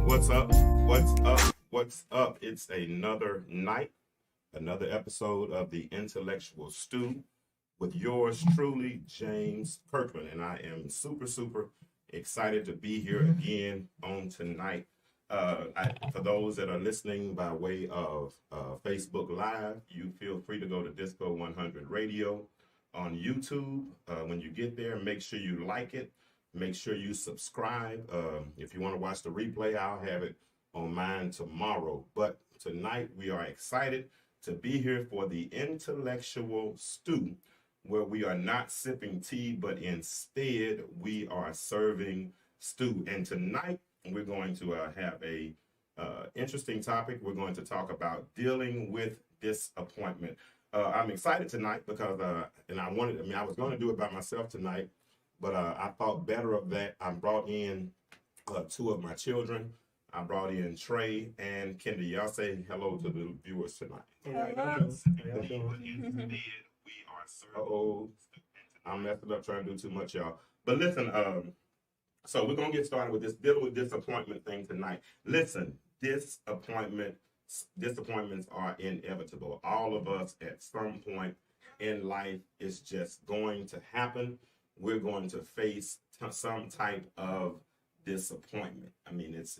What's up? What's up? What's up? It's another night, another episode of the Intellectual Stew with yours truly, James Kirkland. And I am super excited to be here again on tonight. For those that are listening by way of Facebook Live, you feel free to go to Disco 100 Radio on YouTube. When you get there, make sure you like it. Make sure you subscribe. If you want to watch the replay, I'll have it on mine tomorrow. But tonight we are excited to be here for the Intellectual Stew, where we are not sipping tea, but instead we are serving stew. And tonight we're going to have a interesting topic. We're going to talk about dealing with disappointment. I'm excited tonight because, I was going to do it by myself tonight, but I thought better of that. I brought in two of my children. I brought in Tre and Kennedy. Y'all say hello to the viewers tonight. Hello. Uh-oh, I'm messing up trying to do too much, y'all. But listen, so we're going to get started with this dealing with disappointment thing tonight. Listen, disappointments are inevitable. All of us at some point in life is just going to happen. We're going to face some type of disappointment. I mean, it's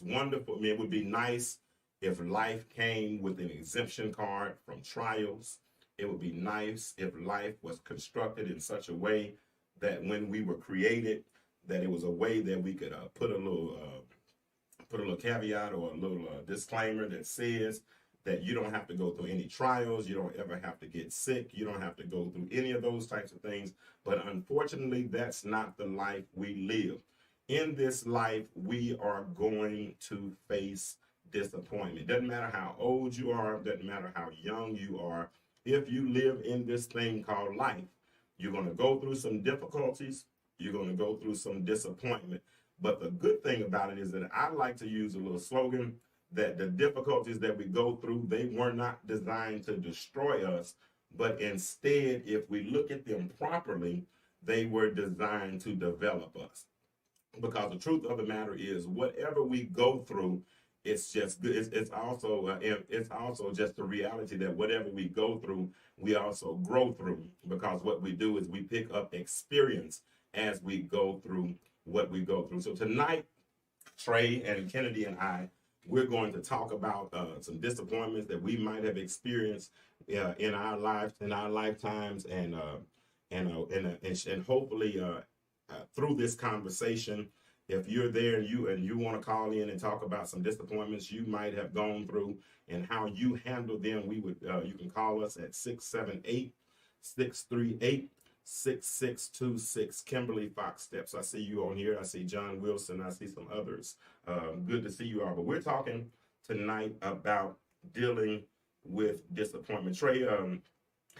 wonderful. I mean, it would be nice if life came with an exemption card from trials. It would be nice if life was constructed in such a way that when we were created, that it was a way that we could put a little caveat or a little disclaimer that says that you don't have to go through any trials, you don't ever have to get sick, you don't have to go through any of those types of things. But unfortunately, that's not the life we live. In this life, we are going to face disappointment. Doesn't matter how old you are, doesn't matter how young you are. If you live in this thing called life, you're going to go through some difficulties, you're going to go through some disappointment. But the good thing about it is that I like to use a little slogan that the difficulties that we go through, they were not designed to destroy us, but instead, if we look at them properly, they were designed to develop us. Because the truth of the matter is, whatever we go through, it's just good. It's also just the reality that whatever we go through, we also grow through. Because what we do is we pick up experience as we go through what we go through. So tonight, Tre and Kennedy and we're going to talk about some disappointments that we might have experienced in our lives, in our lifetimes, and hopefully through this conversation, if you're there and you want to call in and talk about some disappointments you might have gone through and how you handle them, you can call us at 678-638-6626. Kimberly Fox Steps, I see you on here. I see John Wilson. I see some others. Good to see you all. But we're talking tonight about dealing with disappointment. Tre,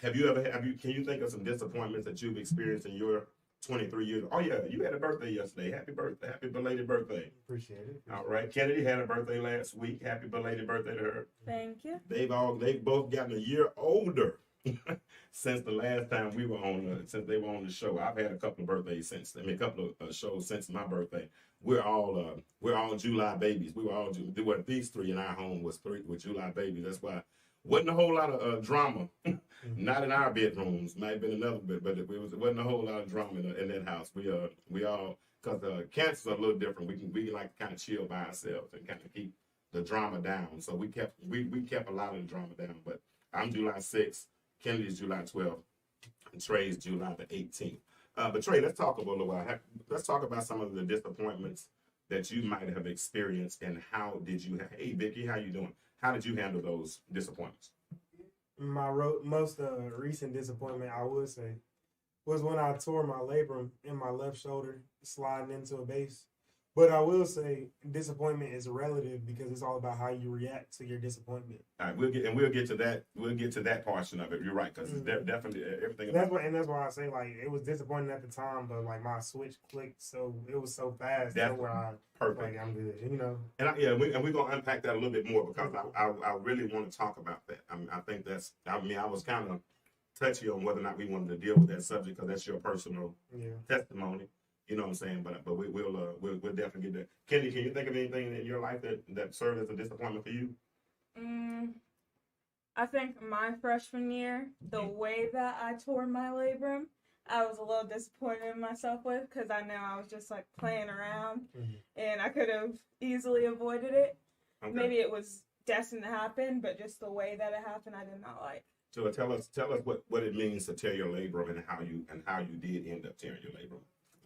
can you think of some disappointments that you've experienced in your 23 years? Oh yeah, you had a birthday yesterday. Happy birthday. Happy belated birthday. Appreciate it. All right. Kennedy had a birthday last week. Happy belated birthday to her. Thank you. They've both gotten a year older since the last time we were since they were on the show. I've had a couple of birthdays a couple of shows since my birthday. We're all July babies. These three in our home were July babies. That's why wasn't a whole lot of drama. Not in our bedrooms. Might have been another bit, but wasn't a whole lot of drama in that house. We all, because cancers are a little different. We like to kind of chill by ourselves and kind of keep the drama down. So we kept a lot of the drama down. But I'm July 6th, Kennedy's July 12th, and Tre's July the 18th. But Tre, let's talk a little while. Let's talk about some of the disappointments that you might have experienced, and how did you? Hey, Vicky, how you doing? How did you handle those disappointments? My most recent disappointment, I would say, was when I tore my labrum in my left shoulder sliding into a base. But I will say disappointment is relative because it's all about how you react to your disappointment. All right, we'll get to that. We'll get to that portion of it. You're right, because definitely everything. That's why I say, like, it was disappointing at the time, but like my switch clicked, so it was so fast. That's where perfect. Like, I'm good, you know. And we're gonna unpack that a little bit more because I really want to talk about that. I think that's. I was kind of touchy on whether or not we wanted to deal with that subject because that's your personal testimony. You know what I'm saying? But we'll definitely get there. Kennedy, can you think of anything in your life that served as a disappointment for you? I think my freshman year, the way that I tore my labrum, I was a little disappointed in myself with because I know I was just like playing around and I could have easily avoided it. Okay. Maybe it was destined to happen, but just the way that it happened, I did not like. So tell us what it means to tear your labrum and how you did end up tearing your labrum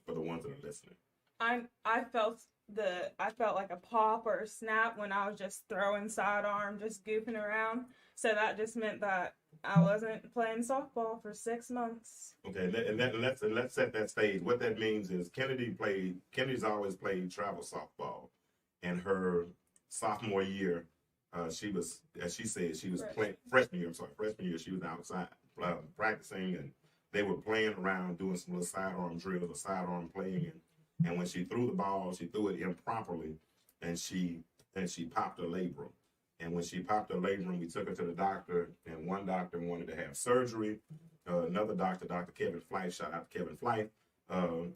for the ones that are listening. I felt like a pop or a snap when I was just throwing sidearm, just goofing around. So that just meant that I wasn't playing softball for 6 months. Okay, let's set that stage. What that means is Kennedy's always played travel softball, and her sophomore year, she was, as she said, she was playing freshman year. She was outside practicing, and they were playing around, doing some little sidearm drills or sidearm playing, and when she threw the ball, she threw it improperly, and she popped her labrum. And when she popped her labrum, we took her to the doctor, and one doctor wanted to have surgery. Another doctor, Dr. Kevin Flight, shout out to Kevin Flight,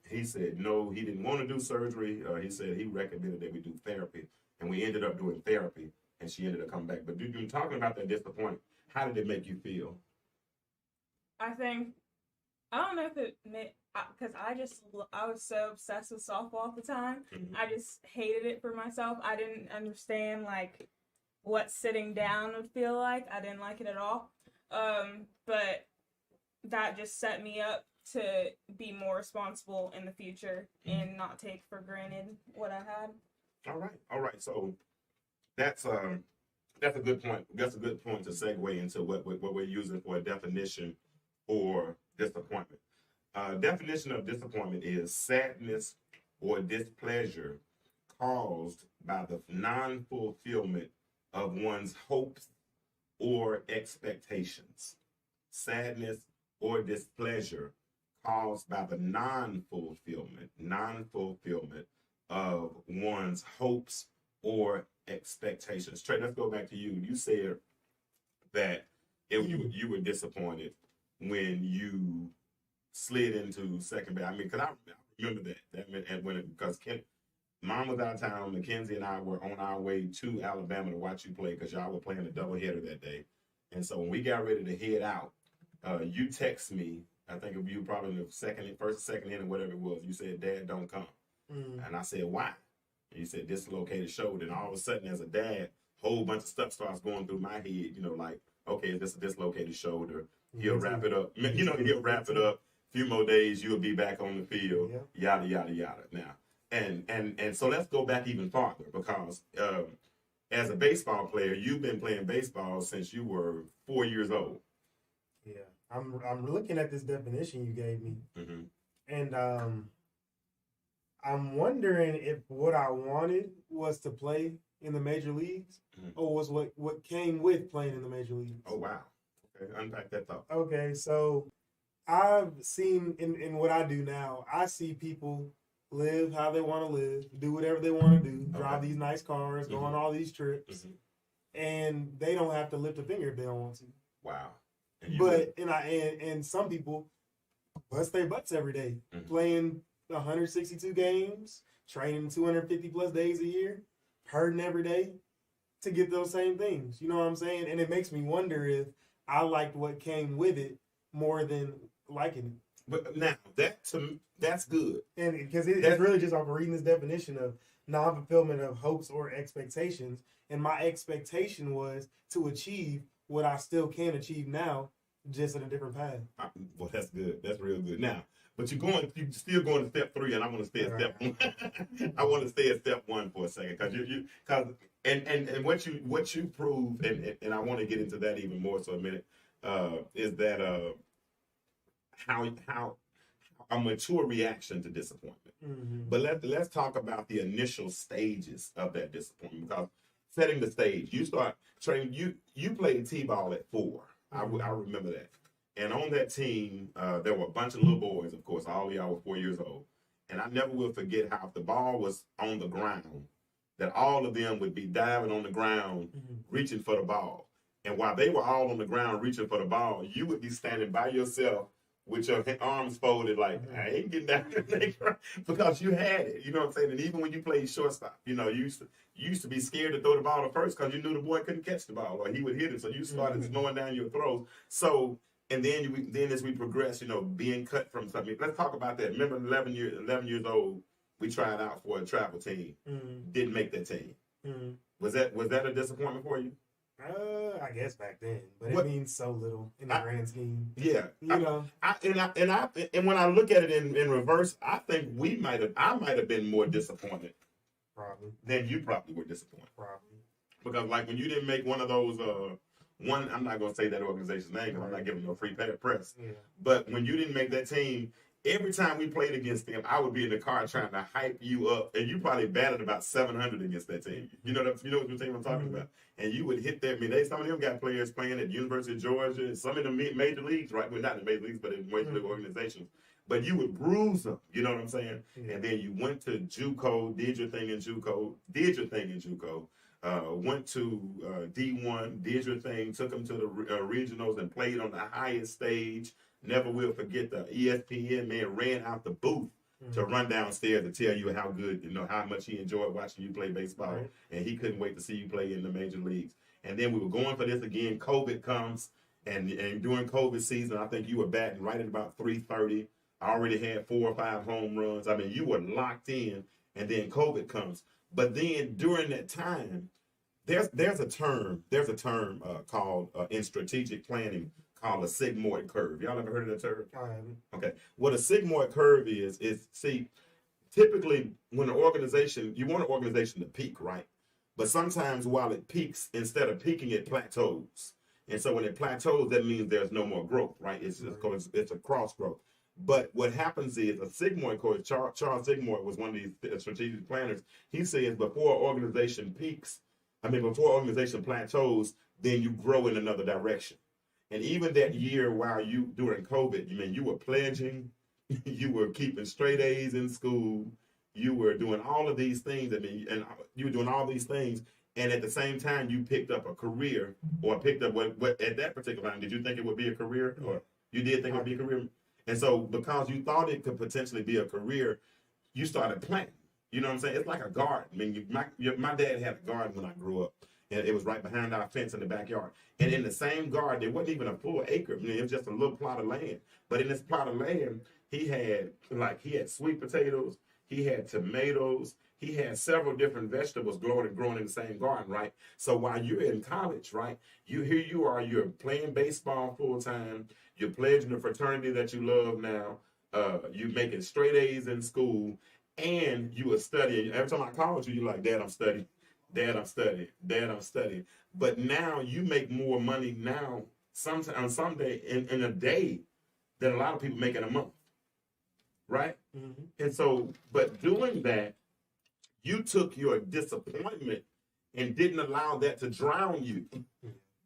he said no, he didn't want to do surgery. He said he recommended that we do therapy, and we ended up doing therapy, and she ended up coming back. But you talking about that disappointment, how did it make you feel? I don't know if it made, because I was so obsessed with softball at the time. I just hated it for myself. I didn't understand like what sitting down would feel like. I didn't like it at all. But that just set me up to be more responsible in the future and not take for granted what I had. All right. So that's a good point. That's a good point to segue into what we're using for a definition for disappointment. Definition of disappointment is sadness or displeasure caused by the non-fulfillment of one's hopes or expectations. Sadness or displeasure caused by the non-fulfillment of one's hopes or expectations. Trey, let's go back to you. You said that you were disappointed when you slid into second base. I mean, because I remember that. Because Mom was out of town. Mackenzie and I were on our way to Alabama to watch you play because y'all were playing a doubleheader that day. And so when we got ready to head out, you text me. I think of you probably in the first or second inning, whatever it was. You said, "Dad, don't come." And I said, "Why?" And you said, "Dislocated shoulder." And all of a sudden, as a dad, a whole bunch of stuff starts going through my head. Like, okay, is this a dislocated shoulder? He'll wrap it up. He'll wrap it up. A few more days, you'll be back on the field. Yada yada yada. Now, and so let's go back even farther because as a baseball player, you've been playing baseball since you were 4 years old. Yeah, I'm looking at this definition you gave me, and I'm wondering if what I wanted was to play in the major leagues, or was what came with playing in the major leagues. Oh wow! Okay, unpack that thought. Okay, so I've seen in what I do now, I see people live how they want to live, do whatever they want to do, drive these nice cars, go on all these trips, and they don't have to lift a finger if they don't want to. Wow. And some people bust their butts every day, playing 162 games, training 250 plus days a year, hurting every day to get those same things. You know what I'm saying? And it makes me wonder if I liked what came with it more than liking it. But now that's good. And because it's really just off of reading this definition of non-fulfillment of hopes or expectations. And my expectation was to achieve what I still can achieve now, just in a different path. Well, that's good. That's real good. Now, but you're still going to step 3, and I want to stay at step 1. I want to stay at step 1 for a second because and what you proved, and I want to get into that even more so a minute, is that how a mature reaction to disappointment. But let's talk about the initial stages of that disappointment, because setting the stage, you start training. You played t-ball at 4. I remember that. And on that team, there were a bunch of little boys, of course. All of y'all were 4 years old. And I never will forget how if the ball was on the ground, that all of them would be diving on the ground, reaching for the ball. And while they were all on the ground reaching for the ball, you would be standing by yourself with your arms folded, like I ain't getting down there because you had it. You know what I'm saying? And even when you played shortstop, you know, you used to be scared to throw the ball at first because you knew the boy couldn't catch the ball or he would hit it. So you started slowing down your throws. So and then as we progress, you know, being cut from something. Let's talk about that. Remember, 11 years old, we tried out for a travel team. Didn't make that team. Was that a disappointment for you? I guess back then, but it means so little in the grand scheme. Yeah, you know. And when I look at it in reverse, I think I might have been more disappointed. Probably. Than you probably were disappointed. Probably. Because like when you didn't make one of those, I'm not gonna say that organization's name because I'm not giving them a free press. Yeah. But when you didn't make that team, every time we played against them, I would be in the car trying to hype you up, and you probably batted about 700 against that team. You know what team I'm talking about? And you would hit that. I mean, some of them got players playing at University of Georgia, some in the major leagues, right? Well, not in the major leagues, but in major league organizations. But you would bruise them. You know what I'm saying? Yeah. And then you went to JUCO, did your thing in JUCO, went to D1, did your thing, took them to the regionals and played on the highest stage. Never will forget the ESPN man ran out the booth to run downstairs to tell you how good, you know, how much he enjoyed watching you play baseball. Right. And he couldn't wait to see you play in the major leagues. And then we were going for this again. COVID comes, and during COVID season, I think you were batting right at about 330. I already had 4 or 5 home runs. I mean, you were locked in, and then COVID comes. But then during that time, there's a term called in strategic planning called a sigmoid curve. Y'all ever heard of that term? I haven't. Okay. What a sigmoid curve is see, typically when you want an organization to peak, right? But sometimes while it peaks, instead of peaking, it plateaus. And so when it plateaus, that means there's no more growth, right? It's a cross growth. But what happens is a sigmoid curve, Charles Sigmoid was one of these strategic planners. He says before an organization plateaus, then you grow in another direction. And even that year while during COVID, you were pledging, you were keeping straight A's in school, you were doing all of these things. And you were doing all these things, and at the same time, you picked up a career, or picked up what at that particular time, did you think it would be a career, or you did think it would be a career? And so, because you thought it could potentially be a career, you started planting. You know what I'm saying? It's like a garden. I mean, my dad had a garden when I grew up. And it was right behind our fence in the backyard. And in the same garden, it wasn't even a full acre. I mean, it was just a little plot of land. But in this plot of land, he had sweet potatoes, he had tomatoes, he had several different vegetables growing in the same garden, right? So while you're in college, right, you're playing baseball full time, you're pledging the fraternity that you love now, you're making straight A's in school, and you are studying. Every time I called you, you're like, Dad, I'm studying. Dad, I'm studying. But now you make more money now, someday in a day, than a lot of people make in a month, right? Mm-hmm. And so, but doing that, you took your disappointment and didn't allow that to drown you.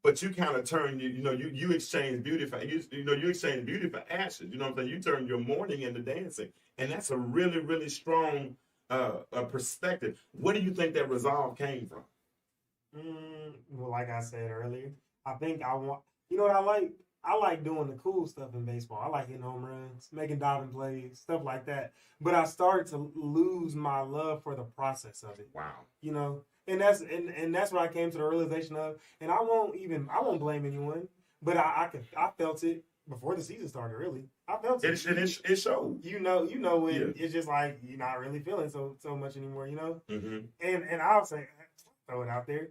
But you kind of turned, you exchange beauty for, you exchange beauty for ashes. You know what I'm saying? You turn your mourning into dancing, and that's a really, really strong a perspective. What do you think that resolve came from? Well, like I said earlier, I think you know what I like? I like doing the cool stuff in baseball. I like hitting home runs, making diving plays, stuff like that. But I started to lose my love for the process of it. Wow. You know, and that's what I came to the realization of. And I won't blame anyone, but I felt it before the season started. Really, I felt it. It showed. You know when it's just like you're not really feeling so much anymore. You know. Mm-hmm. And I'll say, throw it out there,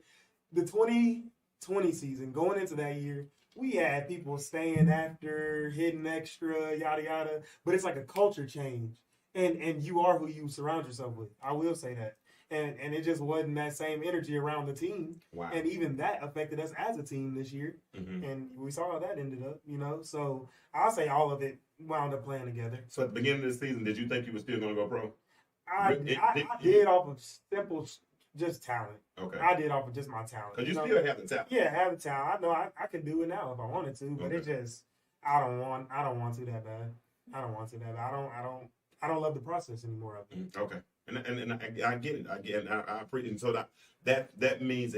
the 2020 season going into that year, we had people staying after, hitting extra, yada yada. But it's like a culture change, and you are who you surround yourself with. I will say that. And it just wasn't that same energy around the team. Wow. And even that affected us as a team this year. Mm-hmm. And we saw how that ended up, you know. So I'll say all of it wound up playing together. So at the beginning of the season, did you think you were still going to go pro? I did off of simple, just talent. Okay. I did off of just my talent. Because you still have the talent. Yeah, have the talent. I know I could do it now if I wanted to, but it just I don't want to that bad. I don't want to that bad. I don't love the process anymore of it. Okay. And I get it. I appreciate it. So that means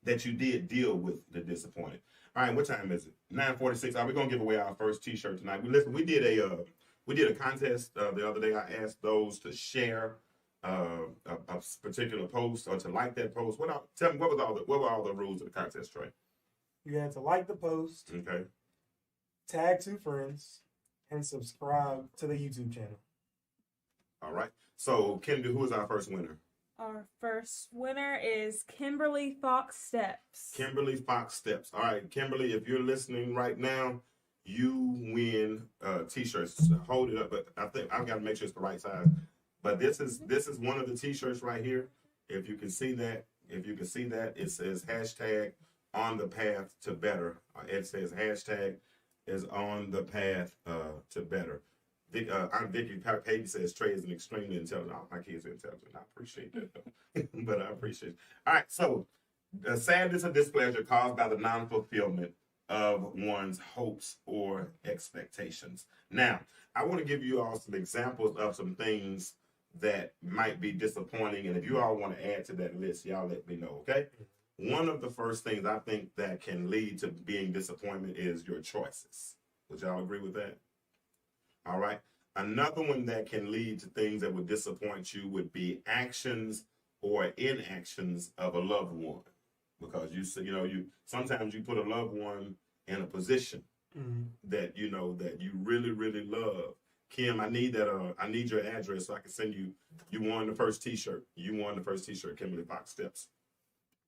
that you did deal with the disappointment. All right, what time is it? 9:46. We're gonna give away our first T-shirt tonight. We did a contest the other day. I asked those to share a particular post or to like that post. Tell me what were all the rules of the contest, Trey? You had to like the post, Okay. tag 2 friends, and subscribe to the YouTube channel. All right. So, Kennedy, who is our first winner? Our first winner is Kimberly Fox Steps. Kimberly Fox Steps. All right, Kimberly, if you're listening right now, you win T-shirts. Hold it up, but I think I've got to make sure it's the right size. But this is one of the T-shirts right here. If you can see that, it says hashtag on the path to better. It says hashtag is on the path to better. I'm Vicky Payton says Trey is an extremely intelligent. All my kids are intelligent. I appreciate that, but I appreciate it. All right, so sadness or displeasure caused by the non-fulfillment of one's hopes or expectations. Now, I want to give you all some examples of some things that might be disappointing, and if you all want to add to that list, y'all let me know, okay? One of the first things I think that can lead to being disappointment is your choices. Would y'all agree with that? All right. Another one that can lead to things that would disappoint you would be actions or inactions of a loved one, because you sometimes you put a loved one in a position that that you really, really love. Kim, I need your address so I can send you. You won the first T-shirt. Kimberly Fox Steps.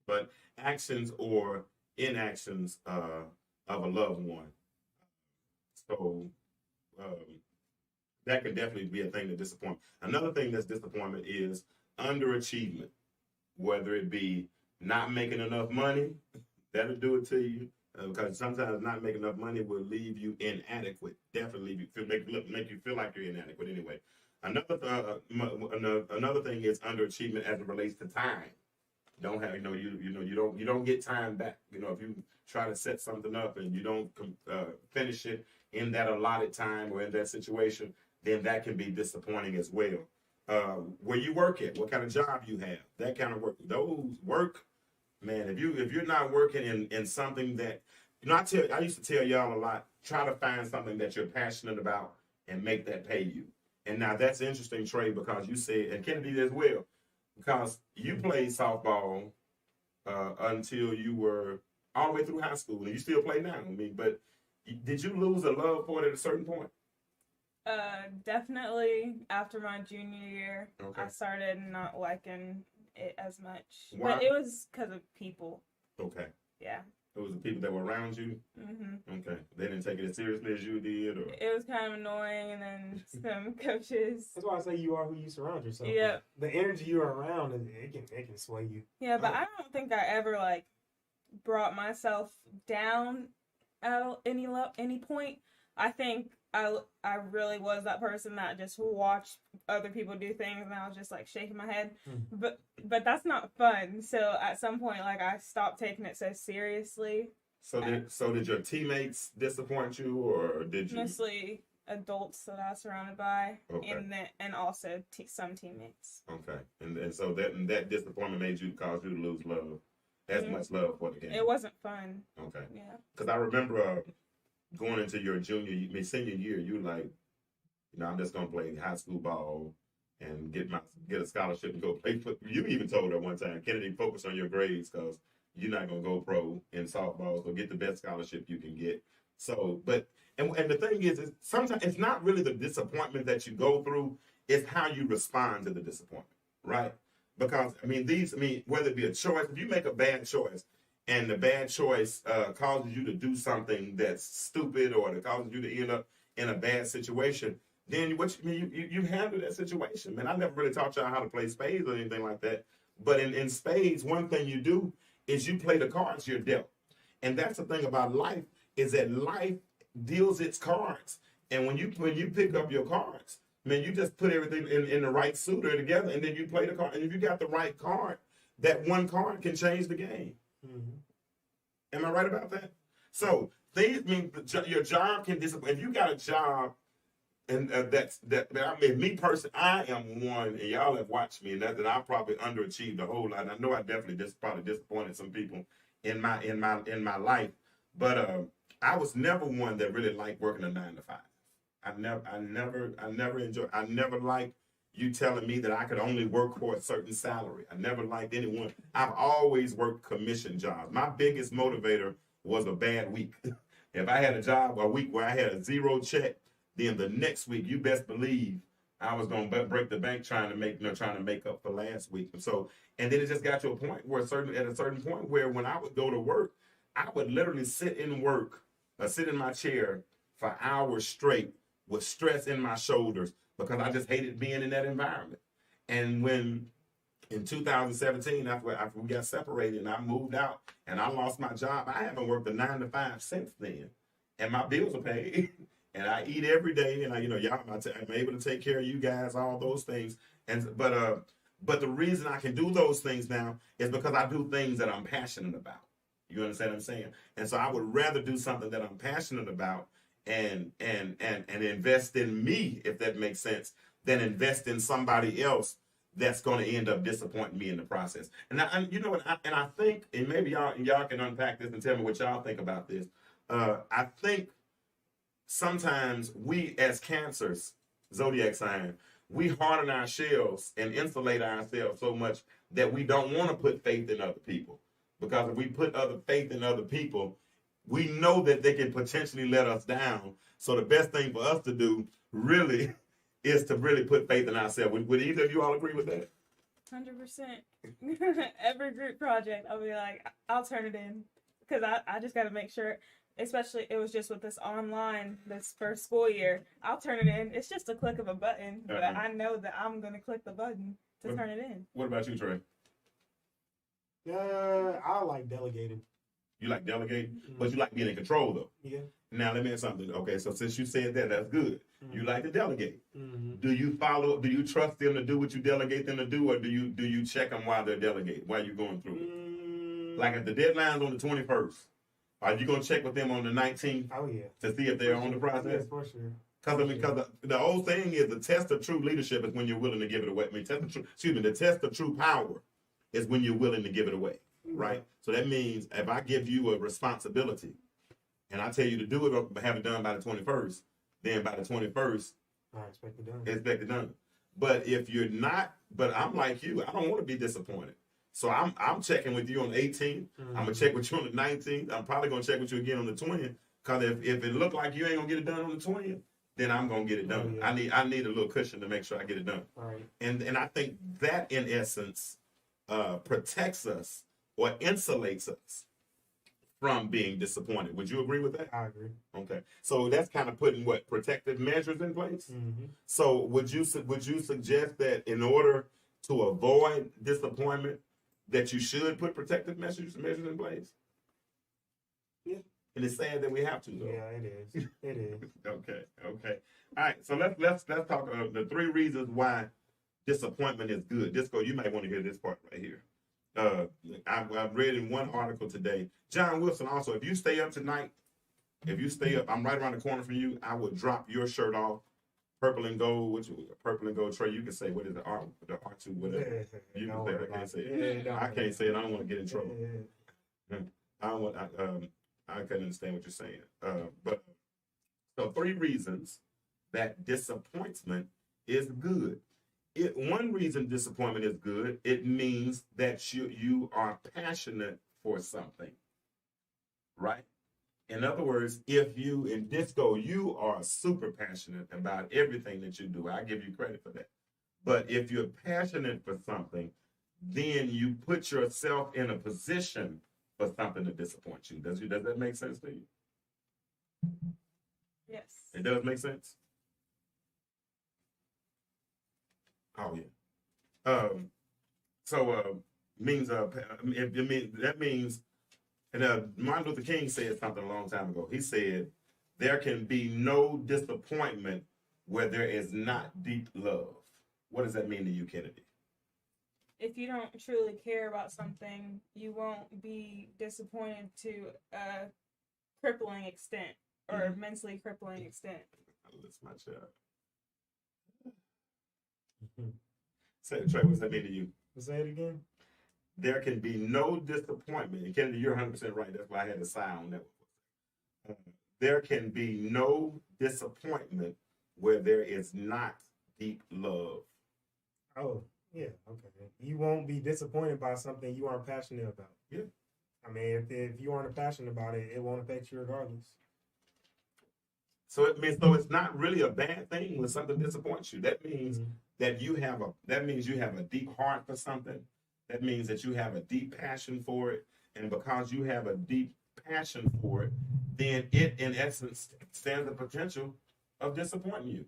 But actions or inactions of a loved one. So that could definitely be a thing that disappoints. Another thing that's disappointment is underachievement, whether it be not making enough money, that'll do it to you. Because sometimes not making enough money will leave you inadequate. Definitely make you feel like you're inadequate anyway. Another thing is underachievement as it relates to time. Don't have you don't get time back. If you try to set something up and you don't finish it in that allotted time or in that situation, then that can be disappointing as well. Where you work at, what kind of job you have, that kind of work. Those work, man. If you're not working in something that I used to tell y'all a lot. Try to find something that you're passionate about and make that pay you. And now that's interesting, Trey, because you said, and Kennedy as well, because you played softball until you were all the way through high school, and you still play now. But did you lose a love for it at a certain point? Definitely after my junior year, Okay. I started not liking it as much. Why? But it was because of people. Okay. Yeah. It was the people that were around you? Mm-hmm. Okay. They didn't take it as seriously as you did? Or? It was kind of annoying, and then some coaches. That's why I say you are who you surround yourself Yeah. with. The energy you're around, it can sway you. Yeah, but I don't think I ever brought myself down at any point. I think I really was that person that just watched other people do things, and I was just shaking my head. But that's not fun. So at some point, I stopped taking it so seriously. So did your teammates disappoint you, or did you? Mostly adults that I was surrounded by, Okay. and also some teammates. Okay, and so that disappointment cause you to lose love, as much love for the game. It wasn't fun. Okay. Yeah. Because I remember going into your senior year, you were like, I'm just gonna play high school ball and get a scholarship and go play football. You even told her one time, Kennedy, focus on your grades because you're not gonna go pro in softball, so get the best scholarship you can get. So, and the thing is sometimes it's not really the disappointment that you go through, it's how you respond to the disappointment, right? Because whether it be a choice, if you make a bad choice and the bad choice causes you to do something that's stupid or that causes you to end up in a bad situation, then you handle that situation. Man, I never really taught y'all how to play spades or anything like that. But in spades, one thing you do is you play the cards you're dealt. And that's the thing about life, is that life deals its cards. And when you pick up your cards, man, you just put everything in the right suitor together, and then you play the card. And if you got the right card, that one card can change the game. Mm-hmm. Am I right about that? So your job can disappoint. If you got a job, and me personally, I am one, and y'all have watched me, and that I probably underachieved a whole lot. And I know I definitely probably disappointed some people in my life. But I was never one that really liked working a 9 to 5. I never liked you telling me that I could only work for a certain salary. I never liked anyone. I've always worked commission jobs. My biggest motivator was a bad week. If I had a week where I had a 0 check, then the next week, you best believe I was gonna break the bank trying to make up for last week. And then it just got to a point where at a certain point where when I would go to work, I would literally sit in my chair for hours straight with stress in my shoulders because I just hated being in that environment. And when in 2017, after we got separated and I moved out and I lost my job, I haven't worked a 9 to 5 since then. And my bills are paid. And I eat every day, and I'm able to take care of you guys, all those things. But the reason I can do those things now is because I do things that I'm passionate about. You understand what I'm saying? And so I would rather do something that I'm passionate about and invest in me, if that makes sense, than invest in somebody else that's going to end up disappointing me in the process. And I think, and maybe y'all can unpack this and tell me what y'all think about this. I think sometimes we as Cancers, zodiac sign, we harden our shells and insulate ourselves so much that we don't want to put faith in other people. Because if we put faith in other people, we know that they can potentially let us down. So the best thing for us to do really is to really put faith in ourselves. Would either of you all agree with that? 100%. Every group project, I'll be like, I'll turn it in. Because I just got to make sure, especially it was just with this first school year, I'll turn it in. It's just a click of a button, but I know that I'm going to click the button to turn it in. What about you, Trey? I like delegating. You like delegating, but you like being in control, though. Yeah. Now, let me ask something. Okay, so since you said that, that's good. Mm-hmm. You like to delegate. Mm-hmm. Do you trust them to do what you delegate them to do, or do you check them while they're delegating, while you're going through it? Like if the deadline's on the 21st, are you going to check with them on the 19th? Oh, yeah. To see if they're on the process? Yes, for sure. Because the old saying is the test of true leadership is when you're willing to give it away. The test of true power is when you're willing to give it away, right? So that means if I give you a responsibility and I tell you to do it or have it done by the 21st, then by the 21st, I expect it done. But if you're not, but I'm like you, I don't want to be disappointed. So I'm checking with you on the 18th. I'm going to check with you on the 19th. I'm probably going to check with you again on the 20th. Because if it look like you ain't going to get it done on the 20th, then I'm going to get it done. Oh, yeah. I need a little cushion to make sure I get it done. Right. And I think that, in essence, protects us or insulates us from being disappointed. Would you agree with that? I agree. Okay. So that's kind of putting protective measures in place? Mm-hmm. So would you suggest that in order to avoid disappointment, that you should put protective measures in place? Yeah. And it's sad that we have to, though. Yeah, it is. It is. Okay. All right. So let's talk about the 3 reasons why disappointment is good. Disco, you might want to hear this part right here. I've read in one article today. John Wilson also, if you stay up tonight, I'm right around the corner from you, I would drop your shirt off. Purple and gold, Trey, you can say, what is the R2, whatever. You can say it, I can't say it. I can't say it, I don't want to get in trouble. I couldn't understand what you're saying. But so 3 reasons that disappointment is good. One reason disappointment is good, it means that you are passionate for something, right? In other words, if you, in disco, you are super passionate about everything that you do. I give you credit for that. But if you're passionate for something, then you put yourself in a position for something to disappoint you. Does that make sense to you? Yes. It does make sense? Oh, yeah. That means, and Martin Luther King said something a long time ago. He said, there can be no disappointment where there is not deep love. What does that mean to you, Kennedy? If you don't truly care about something, you won't be disappointed to a crippling extent or mentally crippling extent. That's my child. Say, Trey, what does that mean to you? Say it again. There can be no disappointment. And Kennedy, you're 100% right. That's why I had a sigh on that There can be no disappointment where there is not deep love. Oh, yeah, okay. You won't be disappointed by something you aren't passionate about. Yeah. I mean, if you aren't passionate about it, it won't affect you regardless. So it means so it's not really a bad thing when something disappoints you. That means that you have a deep heart for something. That means that you have a deep passion for it. And because you have a deep passion for it, then it in essence stands the potential of disappointing you.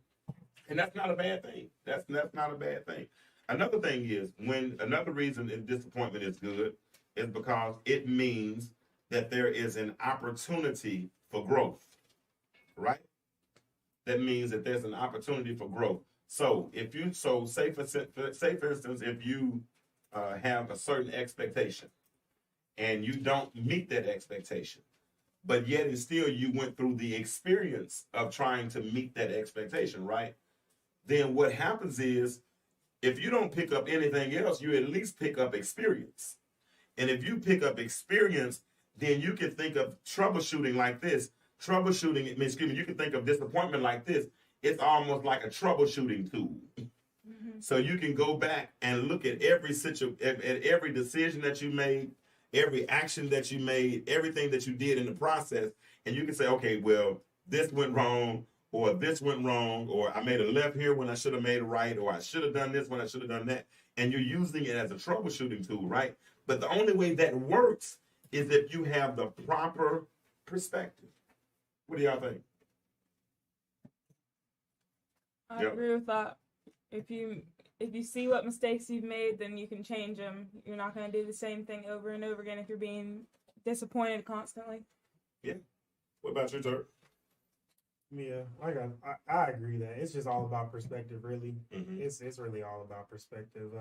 And that's not a bad thing. That's not a bad thing. Another thing is another reason that disappointment is good is because it means that there is an opportunity for growth, right? That means that there's an opportunity for growth. So say for instance, if you have a certain expectation and you don't meet that expectation, but yet and still you went through the experience of trying to meet that expectation, right? Then what happens is if you don't pick up anything else, you at least pick up experience. And if you pick up experience, then you can think of troubleshooting like this. You can think of disappointment like this. It's almost like a troubleshooting tool. Mm-hmm. So you can go back and look at every decision that you made, every action that you made, everything that you did in the process, and you can say, okay, well, this went wrong, or this went wrong, or I made a left here when I should have made a right, or I should have done this when I should have done that. And you're using it as a troubleshooting tool, right? But the only way that works is if you have the proper perspective. What do y'all think? I agree with that. If you see what mistakes you've made, then you can change them. You're not going to do the same thing over and over again if you're being disappointed constantly. Yeah. What about you, Turk? Yeah, I agree that it's just all about perspective, really. Mm-hmm. It's really all about perspective.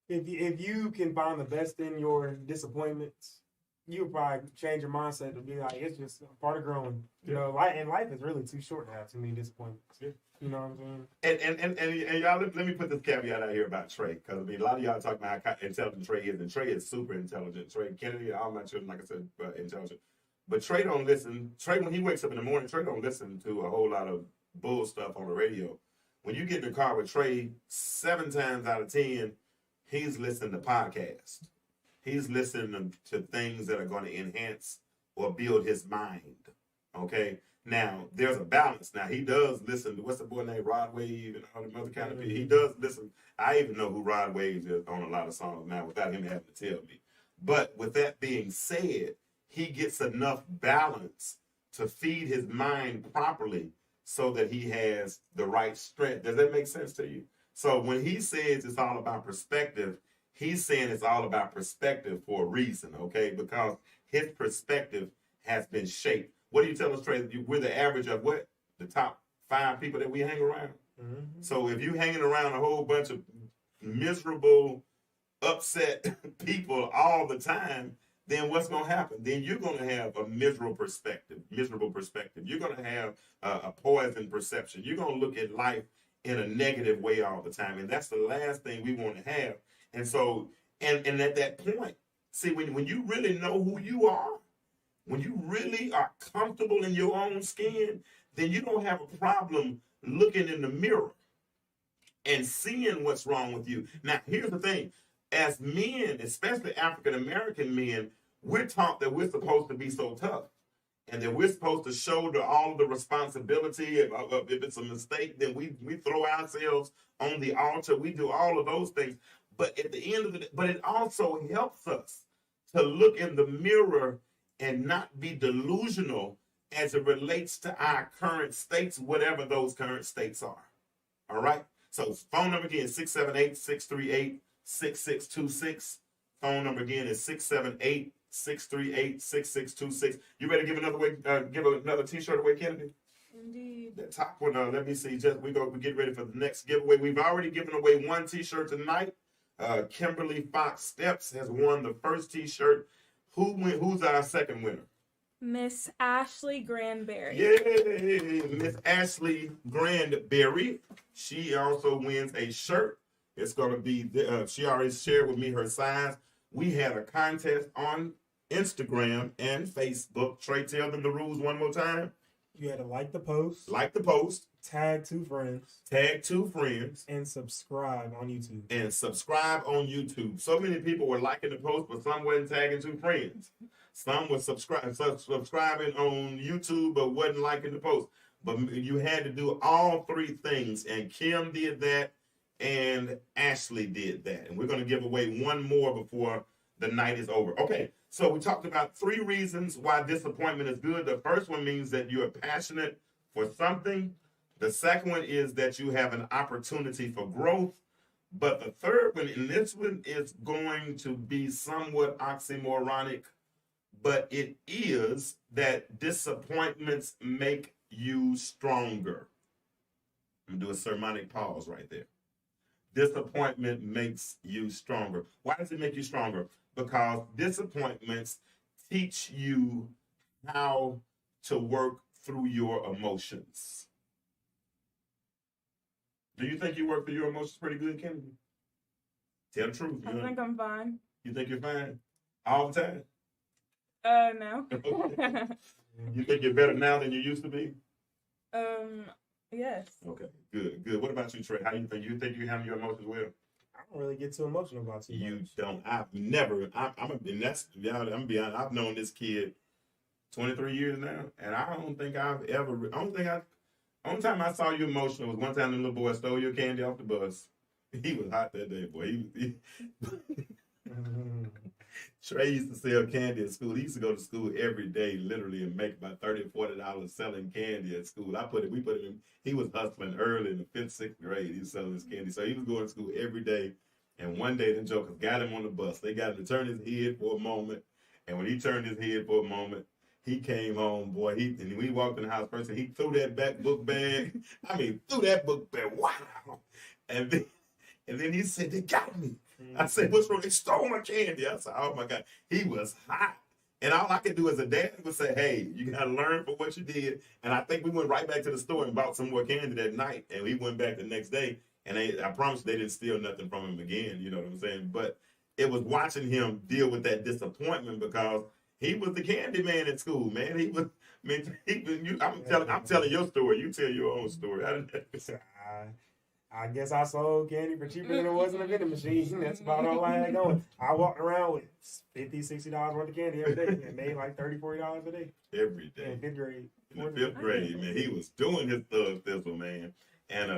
If you can find the best in your disappointments, you'll probably change your mindset to be like, it's just a part of growing. You know, life is really too short to have too many disappointments. Yeah. You know what I'm saying? And y'all, let me put this caveat out here about Tre, because I mean, a lot of y'all talk about how intelligent Tre is, and Tre is super intelligent. Tre and Kennedy, all my children, like I said, intelligent. But Tre don't listen. Tre, when he wakes up in the morning, Tre don't listen to a whole lot of bull stuff on the radio. When you get in the car with Tre, 7 times out of 10, he's listening to podcasts. He's listening to things that are going to enhance or build his mind. Okay? Now, there's a balance. Now, he does listen to, what's the boy named Rod Wave and all the other kind of people. He does listen. I even know who Rod Wave is on a lot of songs now without him having to tell me. But with that being said, he gets enough balance to feed his mind properly so that he has the right strength. Does that make sense to you? So when he says it's all about perspective, he's saying it's all about perspective for a reason, okay? Because his perspective has been shaped. What do you tell us, Tre? We're the average of what? The top 5 people that we hang around? Mm-hmm. So if you're hanging around a whole bunch of miserable, upset people all the time, then what's going to happen? Then you're going to have a miserable perspective. You're going to have a poison perception. You're going to look at life in a negative way all the time. And that's the last thing we want to have. And so, and at that point, see, when you really know who you are, when you really are comfortable in your own skin, then you don't have a problem looking in the mirror and seeing what's wrong with you. Now, here's the thing. As men, especially African-American men, we're taught that we're supposed to be so tough and that we're supposed to shoulder all of the responsibility. If it's a mistake, then we throw ourselves on the altar. We do all of those things. But at the end of the day, but it also helps us to look in the mirror and not be delusional as it relates to our current states, whatever those current states are. All right? So phone number again, 678-638-6626. Phone number again is 678-638-6626. You ready to give another t-shirt away, Kennedy? Indeed. The top one, let me see. We get ready for the next giveaway. We've already given away 1 t-shirt tonight. Kimberly Fox Steps has won the first t-shirt. Who's our second winner? Miss Ashley Granberry. Yay! Miss Ashley Granberry. She also wins a shirt. It's going to be, she already shared with me her size. We had a contest on Instagram, and Facebook. Trey, tell them the rules one more time. You had to like the post, Like the post, tag 2 friends, tag 2 friends, and subscribe on YouTube. and subscribe on YouTube. So many people were liking the post, but some wasn't tagging 2 friends. Some were subscribing on YouTube, but wasn't liking the post. But you had to do all 3 things, and Kim did that, and Ashley did that. And we're going to give away one more before the night is over. Okay, so we talked about 3 reasons why disappointment is good. The first one means that you are passionate for something. The second one is that you have an opportunity for growth. But the third one, and this one is going to be somewhat oxymoronic, but it is that disappointments make you stronger. I'm going to do a sermonic pause right there. Disappointment makes you stronger. Why does it make you stronger? Because disappointments teach you how to work through your emotions. Do you think you work through your emotions pretty good, Kennedy? Tell the truth. I think I'm fine. You think you're fine all the time? No. You think you're better now than you used to be? Yes. Okay, good. What about you, Trey? How do you think? You think you handle your emotions well? I don't really get too emotional about too You much. don't. I've never. And that's. Yeah, I'm gonna be honest. I've known this kid 23 years now, and I don't think I've ever. Only time I saw you emotional was one time the little boy stole your candy off the bus. He was hot that day, boy. Trey used to sell candy at school. He used to go to school every day, literally, and make about $30 or $40 selling candy at school. We put him in. He was hustling early in the 5th, 6th grade. He was selling his candy, so he was going to school every day. And one day, the jokers got him on the bus. They got him to turn his head for a moment, and when he turned his head for a moment, he came home, boy. And when he walked in the house first, he threw that book bag. Threw that book bag. Wow! And then he said, "They got me." I said, "What's wrong? They stole my candy." I said, "Oh my God." He was hot. And all I could do as a dad would say, "Hey, you got to learn from what you did." And I think we went right back to the store and bought some more candy that night. And we went back the next day. And I promise they didn't steal nothing from him again. You know what I'm saying? But it was watching him deal with that disappointment because he was the candy man at school, man. He was, I'm telling your story. You tell your own story. I guess I sold candy for cheaper than it was in a vending machine. That's about all I had going. I walked around with $50, $60 worth of candy every day and made like $30, $40 a day. Every day. In 5th grade. In the 5th grade, man. He was doing his thug thistle, man. And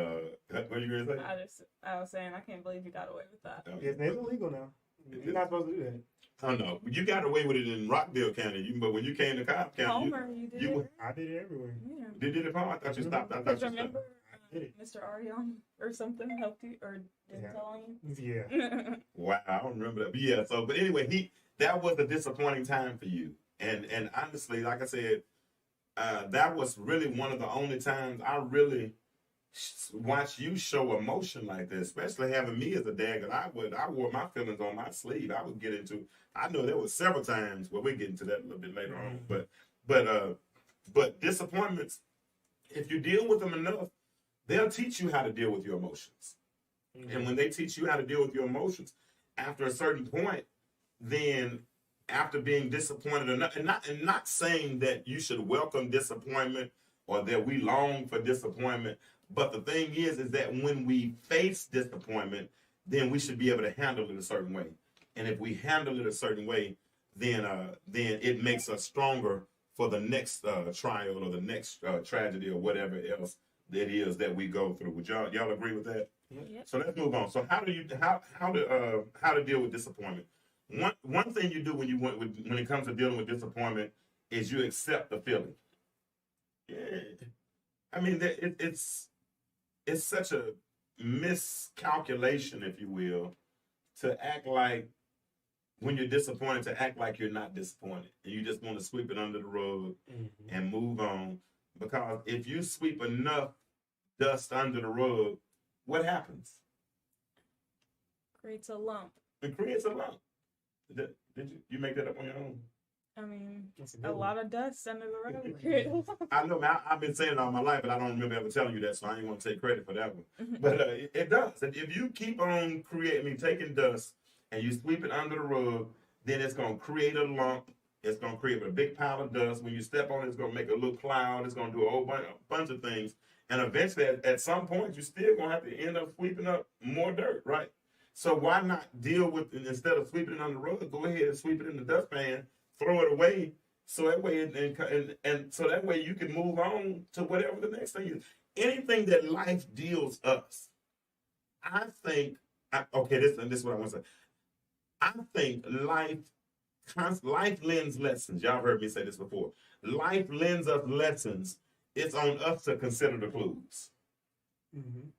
what are you going to say? I was saying, I can't believe you got away with that. It's illegal now. You're not supposed to do that. I know. You got away with it in Rockville County, but when you came to Cobb County, you did it. I did it everywhere. Yeah. Did it at home? I thought you stopped. I thought Because you remember, stopped. Mr. Arion or something helped you or didn't tell you? Yeah. Wow, I don't remember that. But yeah, but anyway, that was a disappointing time for you. And honestly, like I said, that was really one of the only times I really watch you show emotion like this, especially having me as a dad. Cause I wore my feelings on my sleeve. I would get into. I know there were several times. Well, we'll get into that a little bit later on. But disappointments, if you deal with them enough, they'll teach you how to deal with your emotions. Mm-hmm. And when they teach you how to deal with your emotions, after a certain point, then after being disappointed enough, and not saying that you should welcome disappointment or that we long for disappointment. But the thing is that when we face disappointment, then we should be able to handle it a certain way. And if we handle it a certain way, then it makes us stronger for the next trial or the next tragedy or whatever else it is that we go through. Would y'all agree with that? Yep. So let's move on. So how to deal with disappointment? One thing you do when it comes to dealing with disappointment is you accept the feeling. Yeah. I mean, it's such a miscalculation, if you will, to act like when you're disappointed, to act like you're not disappointed. And you just want to sweep it under the rug and move on. Because if you sweep enough dust under the rug, what happens? Creates a lump. It creates a lump. Did you make that up on your own? I mean, a lot of dust under the rug. I know, man. I've been saying it all my life, but I don't remember ever telling you that, so I ain't want to take credit for that one. But it does. If you keep on taking dust and you sweep it under the rug, then it's going to create a lump, It's going to create a big pile of dust. When you step on it, it's going to make a little cloud. It's going to do a bunch of things. And eventually, at some point, you're still going to have to end up sweeping up more dirt, right? So why not deal with it instead of sweeping it on the road? Go ahead and sweep it in the dustpan, throw it away, so that way and so that way you can move on to whatever the next thing is. Anything that life deals us, I think. Okay, this is what I want to say. I think life lends lessons. Y'all heard me say this before. Life lends us lessons. It's on us to consider the clues. Mm-hmm.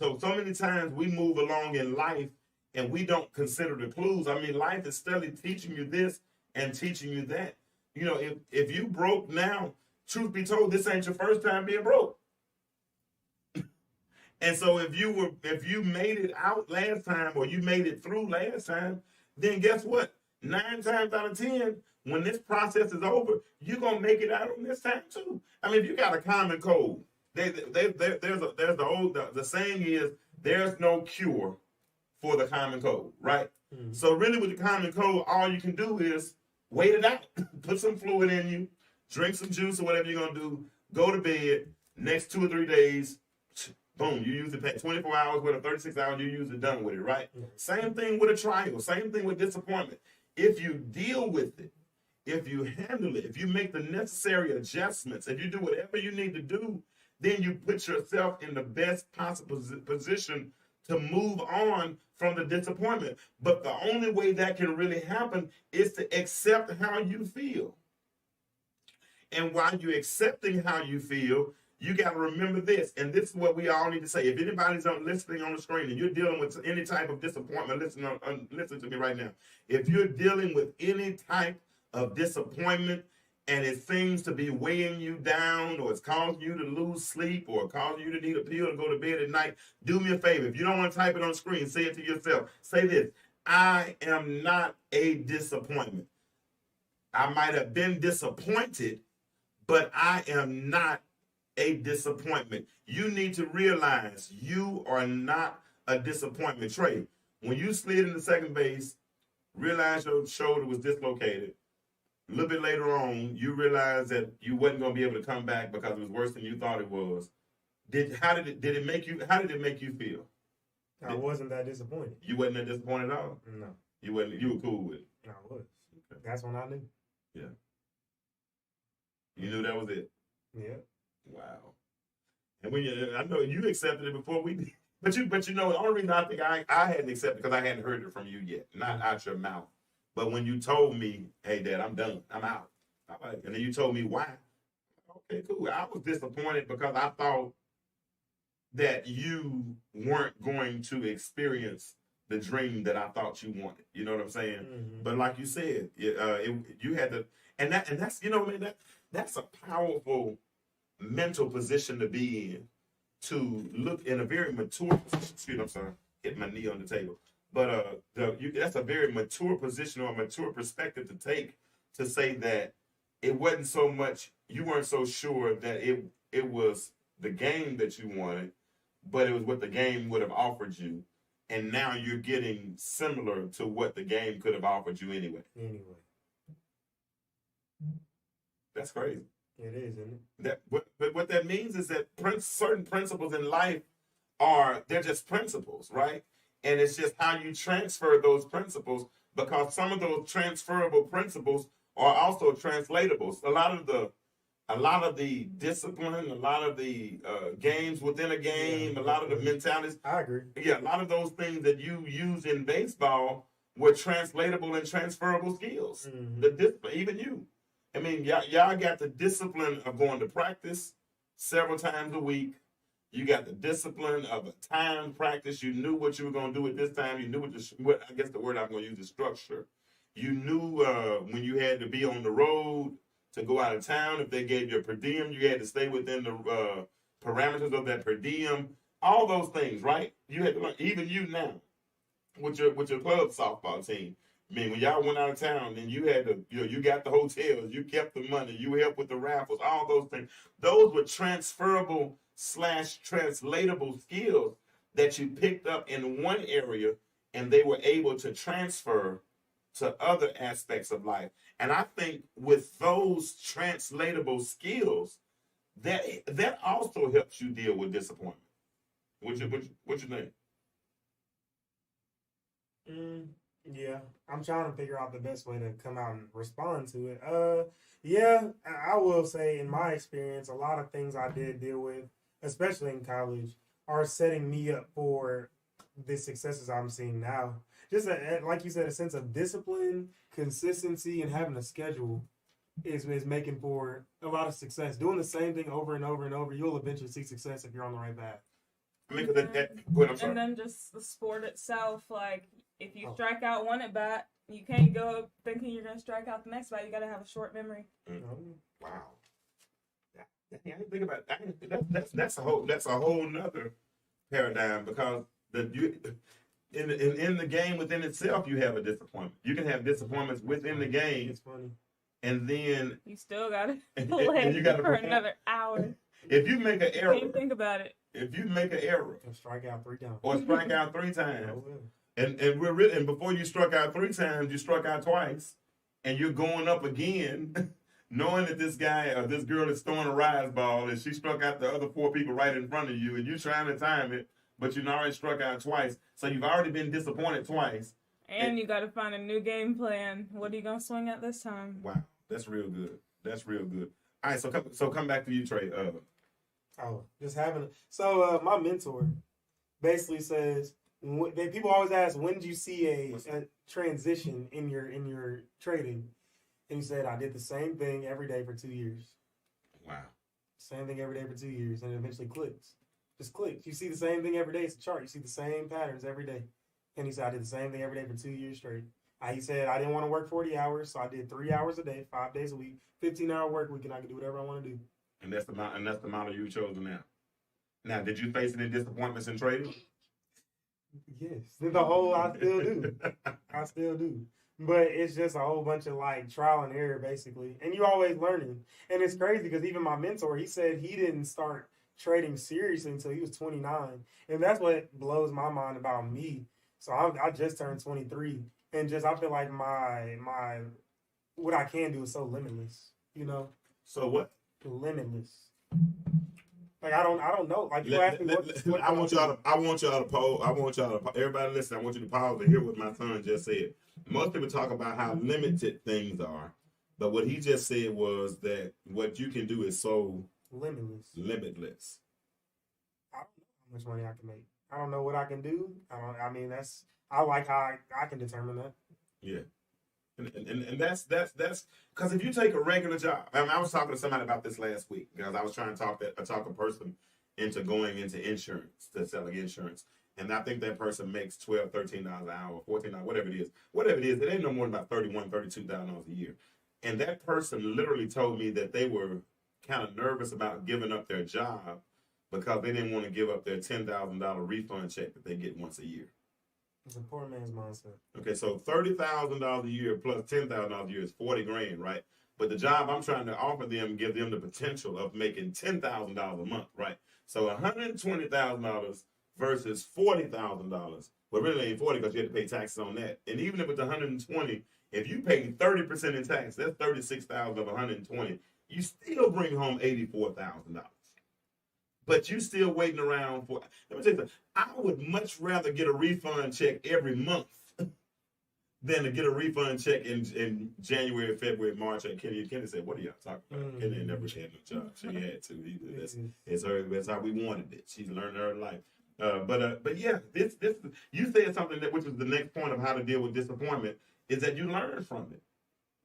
And so many times we move along in life and we don't consider the clues. I mean, life is steadily teaching you this and teaching you that. You know, if you broke now, truth be told, this ain't your first time being broke. And so if you made it out last time or you made it through last time, then guess what? 9 times out of 10, when this process is over, you're gonna make it out on this time too. I mean, if you got a common cold, there's the saying is there's no cure for the common cold, right? Mm-hmm. So really with the common cold, all you can do is wait it out, put some fluid in you, drink some juice or whatever you're gonna do, go to bed, next 2 or 3 days, boom, you use it 24 hours with 36 hours, you use it, done with it, right? Mm-hmm. Same thing with a trial, same thing with disappointment. If you deal with it, if you handle it, if you make the necessary adjustments, if you do whatever you need to do, then you put yourself in the best possible position to move on from the disappointment. But the only way that can really happen is to accept how you feel. And while you're accepting how you feel, you got to remember this, and this is what we all need to say. If anybody's listening on the screen and you're dealing with any type of disappointment, listen to me right now. If you're dealing with any type of disappointment and it seems to be weighing you down or it's causing you to lose sleep or causing you to need a pill to go to bed at night, do me a favor. If you don't want to type it on the screen, say it to yourself. Say this: I am not a disappointment. I might have been disappointed, but I am not a disappointment. You need to realize you are not a disappointment. Trey, when you slid into second base, realize your shoulder was dislocated. A little bit later on, you realized that you wasn't going to be able to come back because it was worse than you thought it was. How did it make you feel? I wasn't that disappointed. You wasn't that disappointed at all? No. You were cool with it. I was. Okay. That's when I knew. Yeah. You knew that was it. Yeah. Wow. And I know you accepted it before we did. But you know, the only reason I think I hadn't accepted because I hadn't heard it from you yet, not out your mouth. But when you told me, hey, Dad, I'm done, I'm out. And then you told me why. Okay, cool. I was disappointed because I thought that you weren't going to experience the dream that I thought you wanted. You know what I'm saying? Mm-hmm. But like you said, you had to, and that's, you know, man, that's a powerful mental position to be in, to look in a very mature position. Excuse me, I'm sorry, hit my knee on the table. But that's a very mature position or a mature perspective to take, to say that it wasn't so much, you weren't so sure that it was the game that you wanted, but it was what the game would have offered you. And now you're getting similar to what the game could have offered you anyway. That's crazy. It is, isn't it? But what that means is that certain principles in life they're just principles, right? And it's just how you transfer those principles, because some of those transferable principles are also translatables. A lot of the discipline, a lot of the games within a game, a lot of the mentalities. I agree. Yeah, a lot of those things that you use in baseball were translatable and transferable skills. Mm-hmm. The discipline, even you. I mean, y'all got the discipline of going to practice several times a week. You got the discipline of a timed practice. You knew what you were going to do at this time. You knew what I guess the word I'm going to use is structure. You knew when you had to be on the road to go out of town. If they gave you a per diem, you had to stay within the parameters of that per diem. All those things, right? You had to learn. Even you now, with your club softball team. I mean, when y'all went out of town, then you had to, you got the hotels, you kept the money, you helped with the raffles, all those things. Those were transferable / translatable skills that you picked up in one area, and they were able to transfer to other aspects of life. And I think with those translatable skills, that also helps you deal with disappointment. What you think? Yeah, I'm trying to figure out the best way to come out and respond to it. Yeah, I will say in my experience, a lot of things I did deal with, especially in college, are setting me up for the successes I'm seeing now. Just like you said, a sense of discipline, consistency, and having a schedule is making for a lot of success. Doing the same thing over and over and over, you'll eventually see success if you're on the right path. I mean, go ahead, I'm sorry. And then just the sport itself, like if you Oh. strike out one at bat, you can't go thinking you're gonna strike out the next bat. You gotta have a short memory. Wow. I didn't think about that. That's a whole nother paradigm, because in the game within itself, you have a disappointment. You can have disappointments within the game, It's funny. and then You still gotta and play you gotta for perform. another hour. If you make an error, Can't think about it. if you make an error And strike out 3 times. or strike out 3 times, Oh, well. and we're really, and before you struck out 3 times, you struck out twice, and you're going up again, knowing that this guy or this girl is throwing a rise ball, and she struck out the other 4 people right in front of you, and you're trying to time it, but you've already struck out twice, so you've already been disappointed twice. And you gotta find a new game plan. What are you gonna swing at this time? Wow, that's real good. That's real good. All right, so come back to you, Trey. Just having. So my mentor basically says, people always ask, when did you see a transition in your trading? And he said, I did the same thing every day for 2 years. Wow. Same thing every day for 2 years, and it eventually clicks. Just clicks. You see the same thing every day. It's a chart. You see the same patterns every day. And he said, I did the same thing every day for 2 years straight. He said, I didn't want to work 40 hours, so I did 3 hours a day, 5 days a week, 15-hour work week, and I can do whatever I want to do. And that's the model you chosen now. Now, did you face any disappointments in trading? Yes. I still do. I still do. But it's just a whole bunch of like trial and error, basically. And you always learning. And it's crazy because even my mentor, he said he didn't start trading seriously until he was 29. And that's what blows my mind about me. So I just turned 23. And I feel like my what I can do is so limitless, you know? So what? Limitless. Like I don't know. Like you asked me what I want y'all to pause. Everybody listen, I want you to pause to hear what my son just said. Most people talk about how limited things are, but what he just said was that what you can do is so limitless. I don't know how much money I can make. I don't know what I can do. I like how I can determine that. Yeah. And that's because if you take a regular job, I was talking to somebody about this last week because I was trying to talk a person into going into insurance, to selling insurance. And I think that person makes $12, $13 an hour, $14, whatever it is. It ain't no more than about $31,000, $32,000 a year. And that person literally told me that they were kind of nervous about giving up their job because they didn't want to give up their $10,000 refund check that they get once a year. It's a poor man's mindset. Okay, so $30,000 a year plus $10,000 a year is $40,000, right? But the job I'm trying to offer them give them the potential of making $10,000 a month, right? So $120,000 versus $40,000. Well, really ain't 40 because you have to pay taxes on that. And even if it's 120, if you pay 30% in tax, that's 36,000 of 120. You still bring home $84,000. But you still waiting around for. Let me tell you something. I would much rather get a refund check every month than to get a refund check in January, February, March. And Kennedy said, "What are y'all talking about?" Kennedy never had no job. She had to. That's how we wanted it. She's learned her life. But yeah, this you said something which is the next point of how to deal with disappointment is that you learn from it.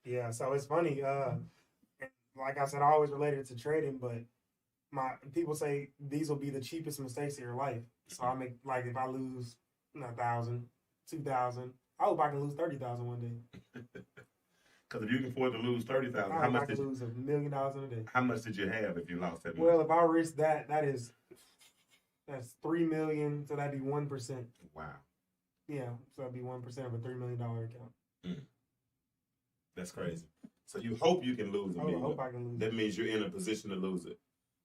Yeah, so it's funny. Like I said, I always related it to trading, but people say these will be the cheapest mistakes of your life. So I make, like, if I lose 1,000, 2,000, I hope I can lose 30,000 one day. Because if you can afford to lose 30,000, how much did you lose $1 million in a day? How much did you have if you lost that? Well, if I risk that's $3 million, so that'd be 1%. Wow. Yeah, so that'd be 1% of a $3 million account. That's crazy. So you hope you can lose it. I hope I can lose that means you're in a position to lose it.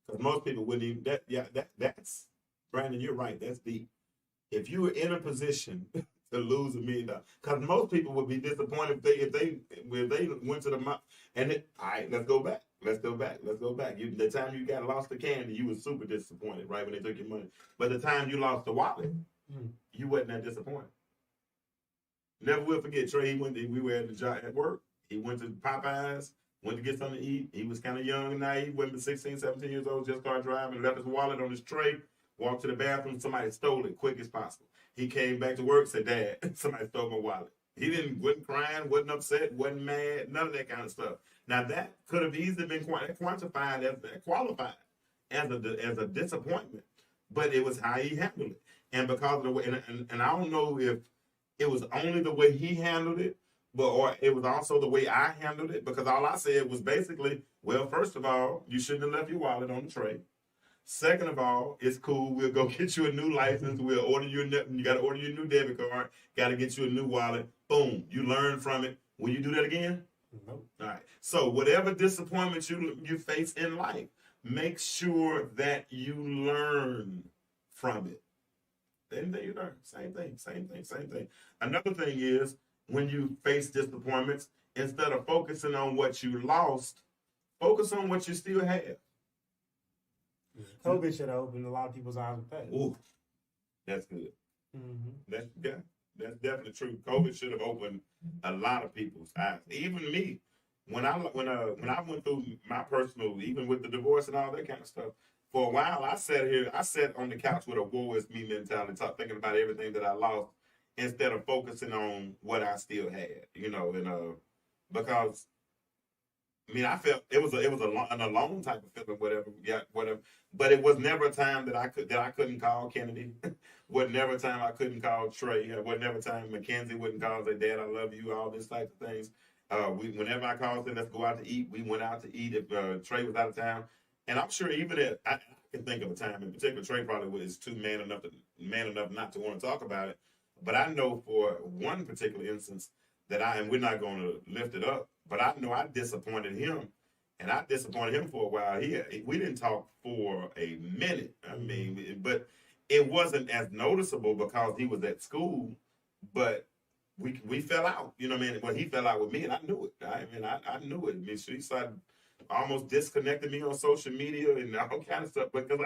Because most people wouldn't even, that's, Brandon, you're right, that's deep. If you were in a position to lose $1 million. Because most people would be disappointed if they went to the mouth. And all right, let's go back. Let's go back. The time you got lost the candy, you was super disappointed, right, when they took your money. But the time you lost the wallet, you wasn't that disappointed. Never will forget, Trey. We were at the job at work. He went to Popeyes, went to get something to eat. He was kind of young and naive, wasn't 16, 17 years old, just started driving, left his wallet on his tray, walked to the bathroom. Somebody stole it quick as possible. He came back to work, said, "Dad, somebody stole my wallet." He wasn't crying, wasn't upset, wasn't mad, none of that kind of stuff. Now that could have easily been qualified as a disappointment, but it was how he handled it. And because of the way, and I don't know if it was only the way he handled it, or it was also the way I handled it, because all I said was basically, well, first of all, you shouldn't have left your wallet on the tray. Second of all, it's cool. We'll go get you a new license. We'll order you you got to order you a new debit card. Got to get you a new wallet. Boom. You learn from it. Will you do that again? Nope. All right. So whatever disappointment you face in life, make sure that you learn from it. Anything you learn, same thing. Another thing is, when you face disappointments, instead of focusing on what you lost, focus on what you still have. COVID should have opened a lot of people's eyes with that. Ooh, that's good. Mm-hmm. That's definitely true. COVID should have opened a lot of people's eyes. Even me, when I went through my personal, even with the divorce and all that kind of stuff, for a while I sat on the couch with a woe is me mentality, thinking about everything that I lost instead of focusing on what I still had. And because I mean, I felt it was an alone type of feeling, whatever. But it was never a time that I couldn't call Kennedy. Was never a time I couldn't call Trey. Was never a time Mackenzie wouldn't call and say, "Dad, I love you." All this type of things. Whenever I called, said, "Let's go out to eat." We went out to eat if Trey was out of town. And I'm sure even if I can think of a time in particular, Trey probably is too man enough not to want to talk about it. But I know for one particular instance that and we're not going to lift it up, but I know I disappointed him, and I disappointed him for a while. We didn't talk for a minute. I mean, but it wasn't as noticeable because he was at school, but we fell out. You know what I mean? Well, he fell out with me, and I knew it. I knew it. I mean, she started almost disconnected me on social media and all kind of stuff because